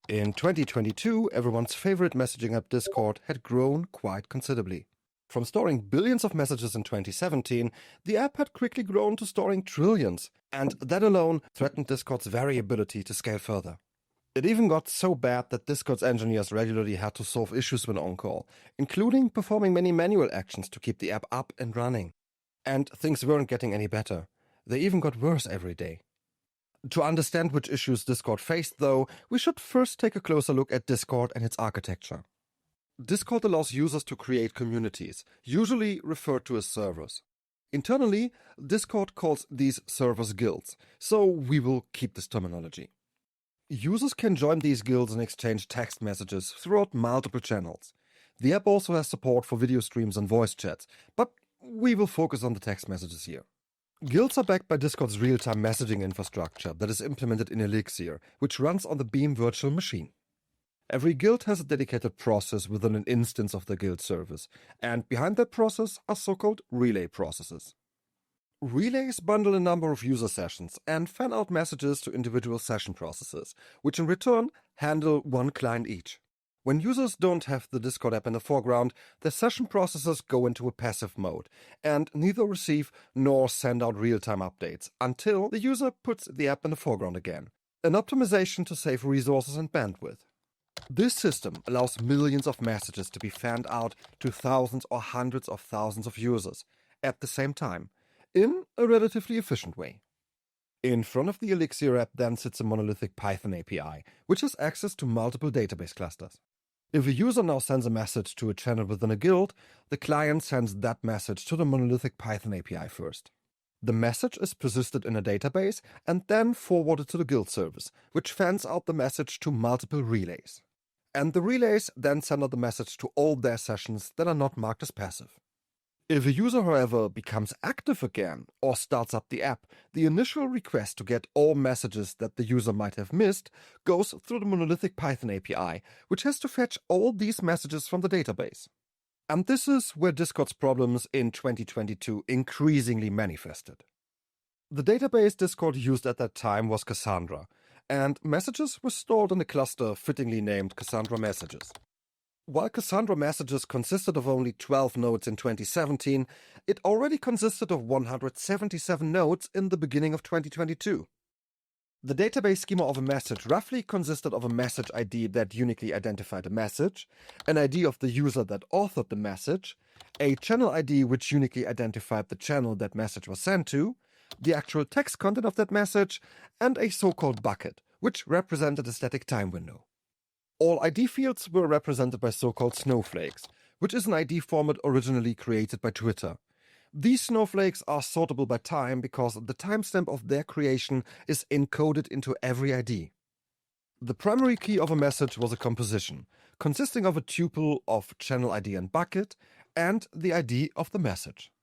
In 2022, everyone's favorite messaging app Discord had grown quite considerably. From storing billions of messages in 2017, the app had quickly grown to storing trillions, and that alone threatened Discord's very ability to scale further. It even got so bad that Discord's engineers regularly had to solve issues when on call, including performing many manual actions to keep the app up and running. And things weren't getting any better. They even got worse every day. To understand which issues Discord faced, though, we should first take a closer look at Discord and its architecture. Discord allows users to create communities, usually referred to as servers. Internally, Discord calls these servers guilds, so we will keep this terminology. Users can join these guilds and exchange text messages throughout multiple channels. The app also has support for video streams and voice chats, but we will focus on the text messages here. Guilds are backed by Discord's real-time messaging infrastructure that is implemented in Elixir, which runs on the Beam virtual machine. Every guild has a dedicated process within an instance of the guild service, and behind that process are so-called relay processes. Relays bundle a number of user sessions and fan out messages to individual session processes, which in return handle one client each. When users don't have the Discord app in the foreground, the session processes go into a passive mode and neither receive nor send out real-time updates until the user puts the app in the foreground again, an optimization to save resources and bandwidth. This system allows millions of messages to be fanned out to thousands or hundreds of thousands of users at the same time, in a relatively efficient way. In front of the Elixir app then sits a monolithic Python API, which has access to multiple database clusters. If a user now sends a message to a channel within a guild, the client sends that message to the monolithic Python API first. The message is persisted in a database and then forwarded to the guild service, which fans out the message to multiple relays. And the relays then send out the message to all their sessions that are not marked as passive. If a user, however, becomes active again or starts up the app, the initial request to get all messages that the user might have missed goes through the monolithic Python API, which has to fetch all these messages from the database. And this is where Discord's problems in 2022 increasingly manifested. The database Discord used at that time was Cassandra, and messages were stored in a cluster fittingly named Cassandra Messages. While Cassandra Messages consisted of only 12 nodes in 2017, it already consisted of 177 nodes in the beginning of 2022. The database schema of a message roughly consisted of a message ID that uniquely identified a message, an ID of the user that authored the message, a channel ID which uniquely identified the channel that message was sent to, the actual text content of that message, and a so-called bucket, which represented a static time window. All ID fields were represented by so-called snowflakes, which is an ID format originally created by Twitter. These snowflakes are sortable by time because the timestamp of their creation is encoded into every ID. The primary key of a message was a composition, consisting of a tuple of channel ID and bucket, and the ID of the message.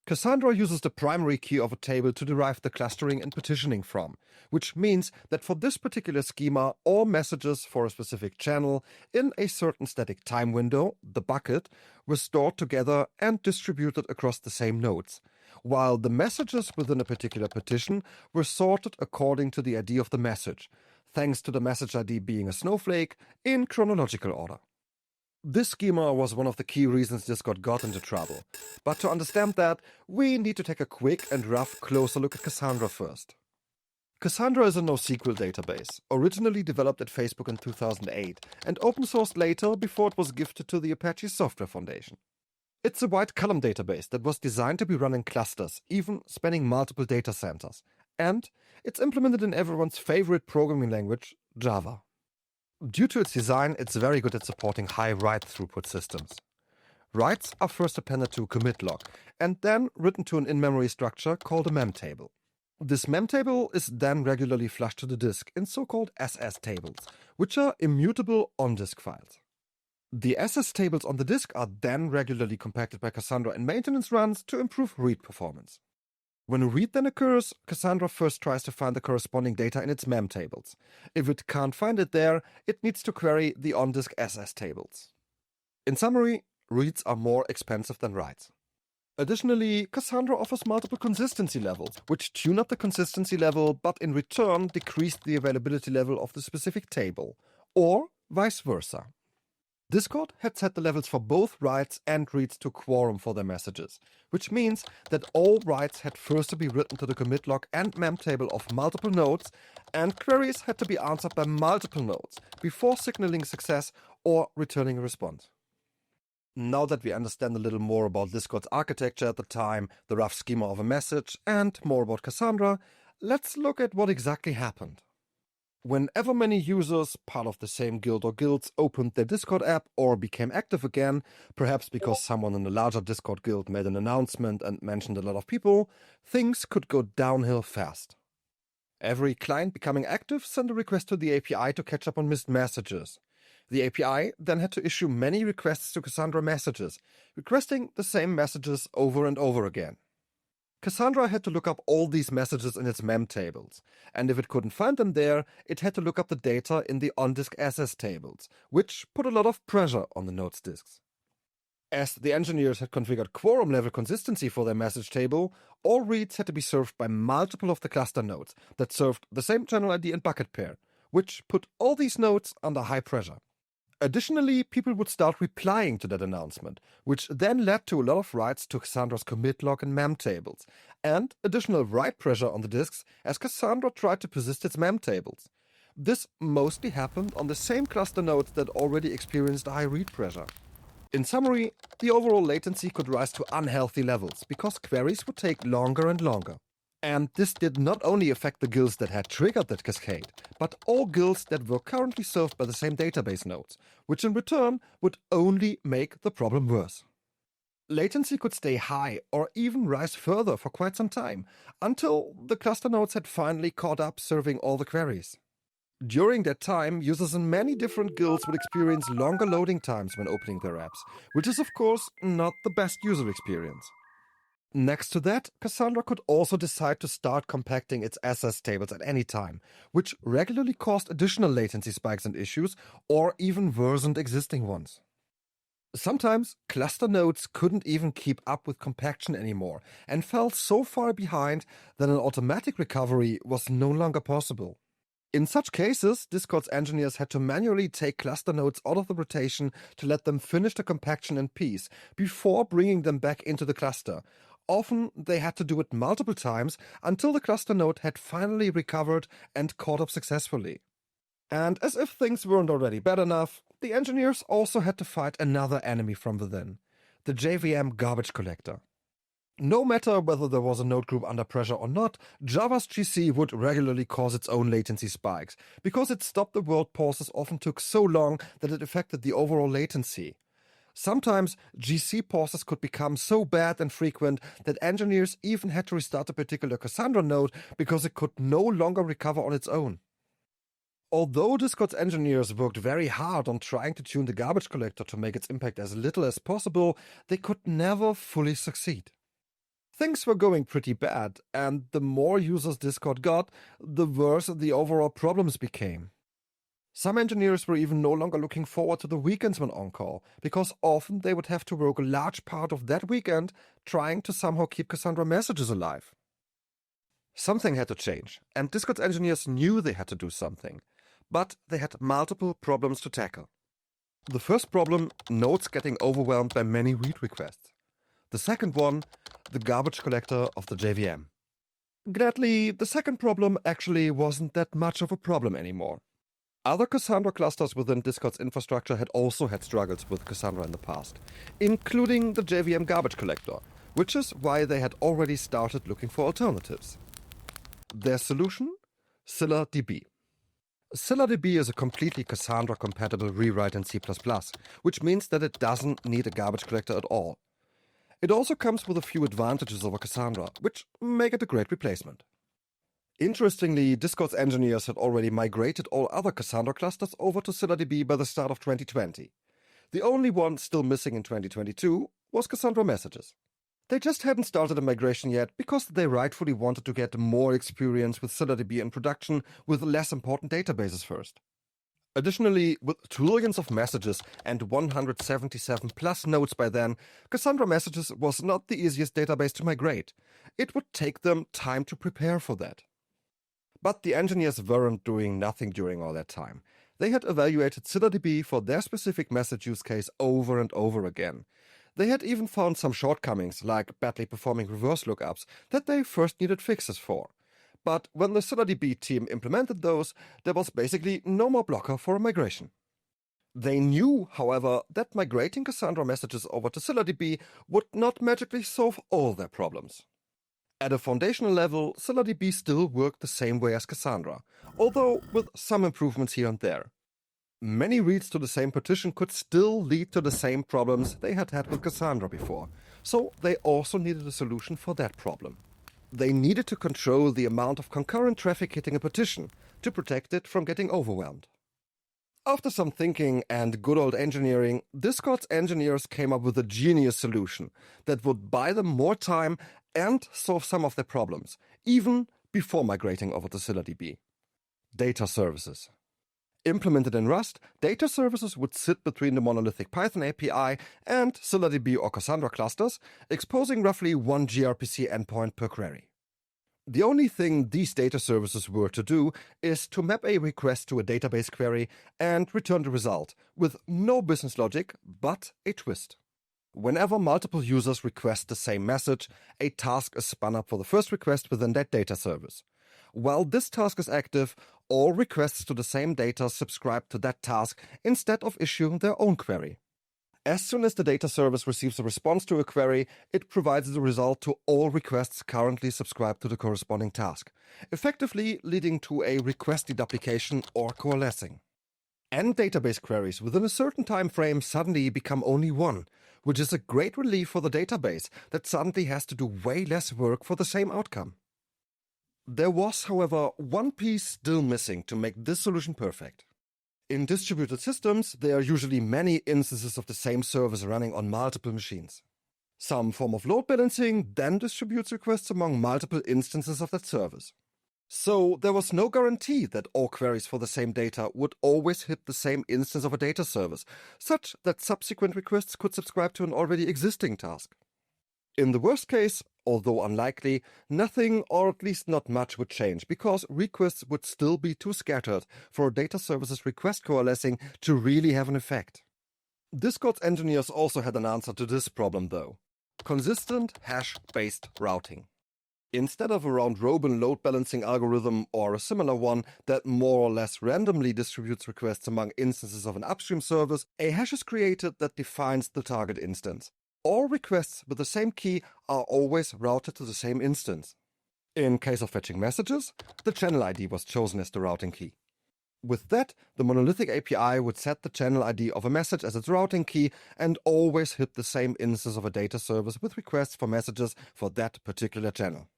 Cassandra uses the primary key of a table to derive the clustering and partitioning from, which means that for this particular schema, all messages for a specific channel in a certain static time window, the bucket, were stored together and distributed across the same nodes, while the messages within a particular partition were sorted according to the ID of the message, thanks to the message ID being a snowflake in chronological order. This schema was one of the key reasons Discord got into trouble, but to understand that, we need to take a quick and rough closer look at Cassandra first. Cassandra is a NoSQL database, originally developed at Facebook in 2008 and open-sourced later before it was gifted to the Apache Software Foundation. It's a wide column database that was designed to be run in clusters, even spanning multiple data centers, and it's implemented in everyone's favorite programming language, Java. Due to its design, it's very good at supporting high write-throughput systems. Writes are first appended to a commit log, and then written to an in-memory structure called a memtable. This memtable is then regularly flushed to the disk in so-called SS tables, which are immutable on-disk files. The SS tables on the disk are then regularly compacted by Cassandra in maintenance runs to improve read performance. When a read then occurs, Cassandra first tries to find the corresponding data in its memtables. If it can't find it there, it needs to query the on-disk SS tables. In summary, reads are more expensive than writes. Additionally, Cassandra offers multiple consistency levels, which tune up the consistency level but in return decrease the availability level of the specific table, or vice versa. Discord had set the levels for both writes and reads to quorum for their messages, which means that all writes had first to be written to the commit log and mem table of multiple nodes, and queries had to be answered by multiple nodes before signaling success or returning a response. Now that we understand a little more about Discord's architecture at the time, the rough schema of a message, and more about Cassandra, let's look at what exactly happened. Whenever many users, part of the same guild or guilds, opened their Discord app or became active again, perhaps because someone in a larger Discord guild made an announcement and mentioned a lot of people, things could go downhill fast. Every client becoming active sent a request to the API to catch up on missed messages. The API then had to issue many requests to Cassandra messages, requesting the same messages over and over again. Cassandra had to look up all these messages in its mem tables, and if it couldn't find them there, it had to look up the data in the on-disk SS tables, which put a lot of pressure on the node's disks. As the engineers had configured quorum level consistency for their message table, all reads had to be served by multiple of the cluster nodes that served the same channel ID and bucket pair, which put all these nodes under high pressure. Additionally, people would start replying to that announcement, which then led to a lot of writes to Cassandra's commit log and mem tables, and additional write pressure on the disks as Cassandra tried to persist its mem tables. This mostly happened on the same cluster nodes that already experienced high read pressure. In summary, the overall latency could rise to unhealthy levels because queries would take longer and longer. And this did not only affect the guilds that had triggered that cascade, but all guilds that were currently served by the same database nodes, which in return would only make the problem worse. Latency could stay high or even rise further for quite some time, until the cluster nodes had finally caught up serving all the queries. During that time, users in many different guilds would experience longer loading times when opening their apps, which is of course not the best user experience. Next to that, Cassandra could also decide to start compacting its SS tables at any time, which regularly caused additional latency spikes and issues, or even worsened existing ones. Sometimes, cluster nodes couldn't even keep up with compaction anymore, and fell so far behind that an automatic recovery was no longer possible. In such cases, Discord's engineers had to manually take cluster nodes out of the rotation to let them finish the compaction in peace, before bringing them back into the cluster. Often, they had to do it multiple times until the cluster node had finally recovered and caught up successfully. And as if things weren't already bad enough, the engineers also had to fight another enemy from within, the JVM garbage collector. No matter whether there was a node group under pressure or not, Java's GC would regularly cause its own latency spikes, because its stop-the-world pauses often took so long that it affected the overall latency. Sometimes, GC pauses could become so bad and frequent that engineers even had to restart a particular Cassandra node because it could no longer recover on its own. Although Discord's engineers worked very hard on trying to tune the garbage collector to make its impact as little as possible, they could never fully succeed. Things were going pretty bad, and the more users Discord got, the worse the overall problems became. Some engineers were even no longer looking forward to the weekends when on call, because often they would have to work a large part of that weekend trying to somehow keep Cassandra messages alive. Something had to change, and Discord's engineers knew they had to do something, but they had multiple problems to tackle. The first problem, nodes getting overwhelmed by many read requests. The second one, the garbage collector of the JVM. Gladly, the second problem actually wasn't that much of a problem anymore. Other Cassandra clusters within Discord's infrastructure had also had struggles with Cassandra in the past, including the JVM garbage collector, which is why they had already started looking for alternatives. Their solution? ScyllaDB. ScyllaDB is a completely Cassandra-compatible rewrite in C++, which means that it doesn't need a garbage collector at all. It also comes with a few advantages over Cassandra, which make it a great replacement. Interestingly, Discord's engineers had already migrated all other Cassandra clusters over to ScyllaDB by the start of 2020. The only one still missing in 2022 was Cassandra Messages. They just hadn't started a migration yet because they rightfully wanted to get more experience with ScyllaDB in production with less important databases first. Additionally, with trillions of messages and 177 plus nodes by then, Cassandra Messages was not the easiest database to migrate. It would take them time to prepare for that. But the engineers weren't doing nothing during all that time. They had evaluated ScyllaDB for their specific message use case over and over again. They had even found some shortcomings, like badly performing reverse lookups, that they first needed fixes for. But when the ScyllaDB team implemented those, there was basically no more blocker for a migration. They knew, however, that migrating Cassandra messages over to ScyllaDB would not magically solve all their problems. At a foundational level, ScyllaDB still worked the same way as Cassandra, although with some improvements here and there. Many reads to the same partition could still lead to the same problems they had had with Cassandra before, so they also needed a solution for that problem. They needed to control the amount of concurrent traffic hitting a partition to protect it from getting overwhelmed. After some thinking and good old engineering, Discord's engineers came up with a genius solution that would buy them more time and solve some of their problems, even before migrating over to ScyllaDB. Data services. Implemented in Rust, data services would sit between the monolithic Python API and ScyllaDB or Cassandra clusters, exposing roughly one gRPC endpoint per query. The only thing these data services were to do is to map a request to a database query and return the result, with no business logic, but a twist. Whenever multiple users request the same message, a task is spun up for the first request within that data service. While this task is active, all requests to the same data subscribe to that task instead of issuing their own query. As soon as the data service receives a response to a query, it provides the result to all requests currently subscribed to the corresponding task, effectively leading to a request deduplication or coalescing. N database queries within a certain time frame suddenly become only one, which is a great relief for the database that suddenly has to do way less work for the same outcome. There was, however, one piece still missing to make this solution perfect. In distributed systems, there are usually many instances of the same service running on multiple machines. Some form of load balancing then distributes requests among multiple instances of that service. So there was no guarantee that all queries for the same data would always hit the same instance of a data service, such that subsequent requests could subscribe to an already existing task. In the worst case, although unlikely, nothing, or at least not much, would change, because requests would still be too scattered for a data service's request coalescing to really have an effect. Discord's engineers also had an answer to this problem, though: consistent hash-based routing. Instead of a round-robin load balancing algorithm or a similar one that more or less randomly distributes requests among instances of an upstream service, a hash is created that defines the target instance. All requests with the same key are always routed to the same instance. In case of fetching messages, the channel ID was chosen as the routing key. With that, the monolithic API would set the channel ID of a message as its routing key and always hit the same instance of a data service with requests for messages for that particular channel.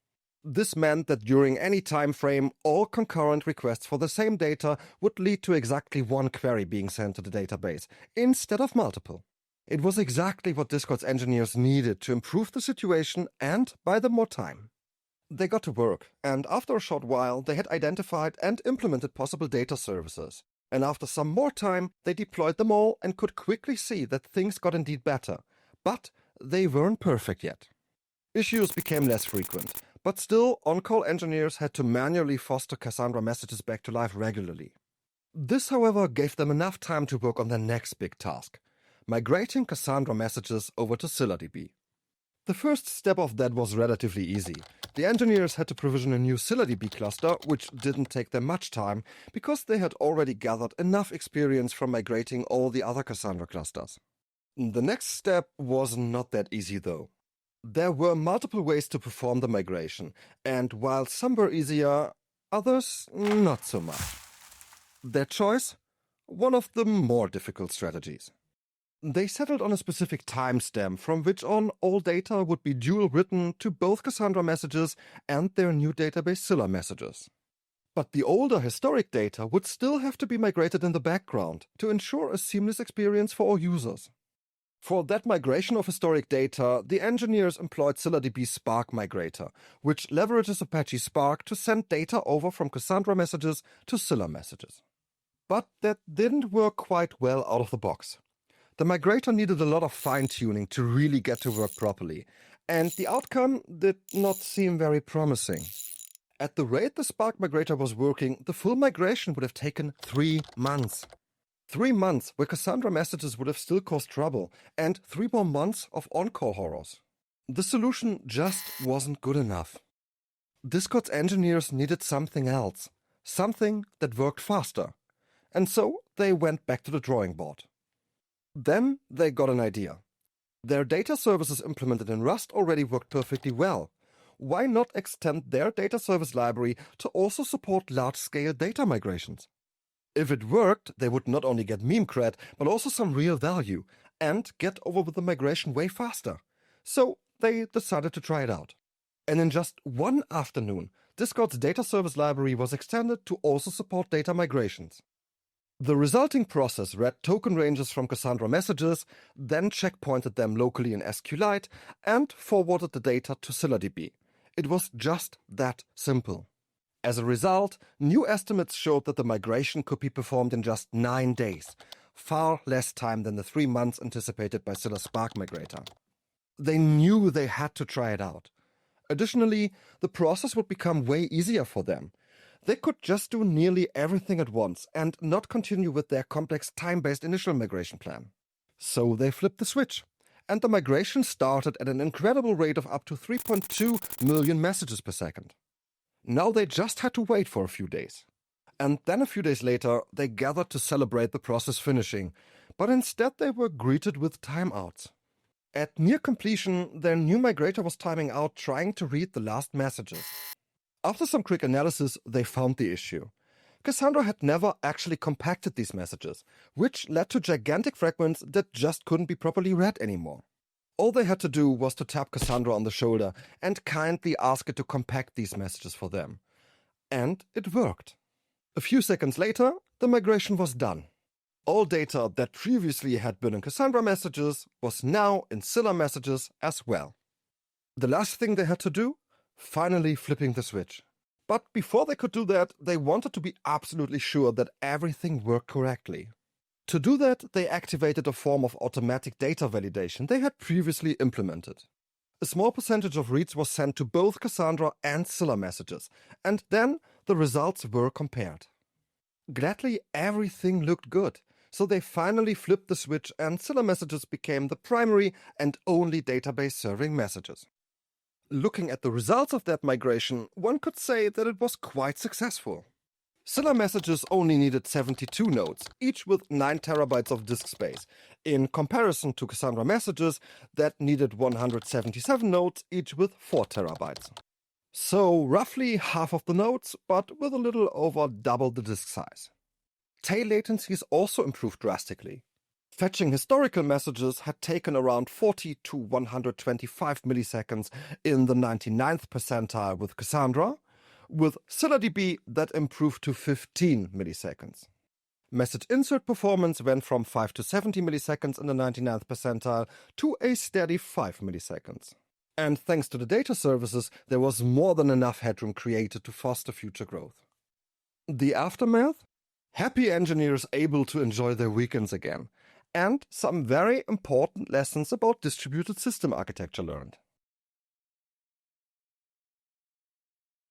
This meant that during any time frame, all concurrent requests for the same data would lead to exactly one query being sent to the database, instead of multiple. It was exactly what Discord's engineers needed to improve the situation and buy them more time. They got to work, and after a short while, they had identified and implemented possible data services. And after some more time, they deployed them all and could quickly see that things got indeed better. But they weren't perfect yet. Issues became less frequent, but still, on-call engineers had to manually foster Cassandra messages back to life regularly. This, however, gave them enough time to work on their next big task: migrating Cassandra messages over to ScyllaDB. The first step of that was relatively easy. The engineers had to provision a new ScyllaDB cluster, which didn't take them much time, because they had already gathered enough experience from migrating all the other Cassandra clusters. The next step was not that easy, though. There were multiple ways to perform the migration, and while some were easier, others not so much. Their choice? One of the more difficult strategies. They settled on a specific timestamp from which on all data would be dual written to both Cassandra messages and their new database Scylla messages. But the older historic data would still have to be migrated in the background to ensure a seamless experience for all users. For that migration of historic data, the engineers employed ScyllaDB's Spark migrator, which leverages Apache Spark to send data over from Cassandra messages to Scylla messages. But that didn't work quite well out of the box. The migrator needed a lot of fine-tuning to really get to work properly, and the outcome did not seem very promising. At the rate the Spark migrator was working, the full migration would have taken 3 months. 3 months where Cassandra messages would have still caused trouble, and 3 more months of on-call horrors. The solution just wasn't good enough. Discord's engineers needed something else, something that worked faster. And so they went back to the drawing board. Then they got an idea. Their data services implemented in Rust already worked perfectly well. Why not extend their data service library to also support large-scale data migrations? If it worked, they would not only get meme cred, but also some real value, and get over with the migration way faster. So they decided to try it out. And in just one afternoon, Discord's data service library was extended to also support data migrations. The resulting process read token ranges from Cassandra messages, then checkpointed them locally in SQLite, and forwarded the data to ScyllaDB. It was just that simple. As a result, new estimates showed that the migration could be performed in just 9 days, far less time than the 3 months anticipated by Scylla's Spark migrator. They knew they had to try it out. Additionally, the process would become way easier for them. They could just do nearly everything at once and not continue with their complex time-based initial migration plan. So they flipped the switch, and the migration started at an incredible rate of up to 3.2 million messages per second. Now they just had to wait for a few days. And then a few days later, they gathered to celebrate the process finishing, but instead they were greeted with timeouts. At near completion, their new migrator was timing out trying to read the last messages. After some quick analysis, they found the issue. Cassandra had never actually compacted these messages, which led to gigantic fragments that just couldn't be properly read anymore. All they had to do was to tap Cassandra on the shoulder and kindly ask it to compact these messages for them. And it worked. A few seconds later, the migration was done. All data that previously had been in Cassandra messages was now in Scylla messages as well. The last thing they had to do? Finally flipping the switch. But before they could do that, they wanted to be absolutely sure that everything worked correctly. To do that, they activated a form of automatic data validation they had previously implemented. A small percentage of reads was sent to both Cassandra and Scylla messages, and then the results were compared. Gladly, everything looked good, so they finally flipped the switch and Scylla messages became the primary and only database serving messages. Looking at the results of that migration, one could say that it was quite successful. Scylla messages only needed 72 nodes, each with 9 terabytes of disk space, in comparison to Cassandra messages that needed 177 nodes, each with 4 terabytes. So roughly half of the nodes, but with a little over double the disk size. Tail latencies also improved drastically. Fetching historical messages had taken around 40 to 125 milliseconds in the 99th percentile with Cassandra. With ScyllaDB, that improved to 15 milliseconds. Message insert performance went from 5 to 70 milliseconds in the 99th percentile to a steady 5 milliseconds. And thanks to the data services, there was more than enough headroom created to foster future growth. The aftermath? Happy engineers able to enjoy their weekends again. And some very important lessons about distributed system architecture learned.